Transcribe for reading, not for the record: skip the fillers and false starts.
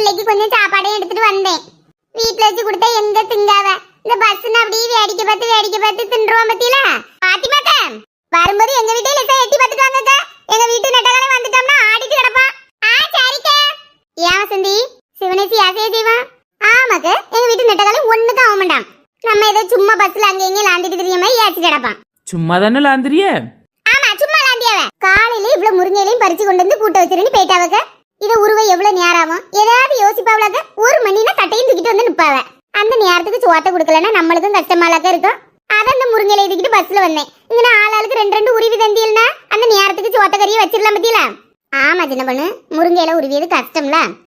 பிள்ளைக்கு கொஞ்சம் சாப்பாடையும் எடுத்துட்டு வந்தேன். வீட்டுல வச்சு கொடுத்தா எங்க திங்காவ? இந்த பஸ்ன்னு அப்படியே வேடிக்கை பார்த்து தின்றுவான் பத்தியில. பாத்திமாக்கா வரும்போது எங்க வீட்டை லேசா எட்டி பார்த்துட்டு வாங்கக்கா. எங்க வீட்டு நெட்டகாலே வந்துட்டோம்னா ஆடிட்டு கிடப்பான். சரிக்கா. ஏன் வசந்தி சிவனேசி ஆசையா செய்வான்? ஆமாக்கு எங்க வீட்டு நெட்டகாலே ஒண்ணுக்கும் ஆக மாட்டான். நம்ம ஏதோ சும்மா பஸ்ல அங்க எங்க லாந்திட்டு தெரிய மாதிரி ஏச்சி கிடப்பான். சும்மா தானே லாந்திரிய? ஆமா சும்மா லாந்தியாவ. காலையில இவ்வளவு முருங்கையிலையும் பறிச்சு கொண்டு வந்து கூட்ட வச்சிருந்து போயிட்டாவக்க. இத உருவ எவ்வளவு நேரம் ஆகும்? ஏதாவது யோசிப்பாவளாக்க. ஒரு மணினா கட்டையும் தூக்கிட்டு வந்து நிப்பாவ. அந்த நேரத்துக்கு சோத்தை கொடுக்கலன்னா நம்மளுக்கும் கஷ்டமாலாக்க இருக்கும். அதான் அந்த முருங்கையில தூக்கிட்டு பஸ்ல வந்தேன். இங்க ஆளாளுக்கு ரெண்டு உருவி தந்தியல்னா அந்த நேரத்துக்கு சோத்த கறியை வச்சிடலாம் பத்தியில. ஆமா சின்ன பொண்ணு, முருங்கையில உருவியது கஷ்டம்ல.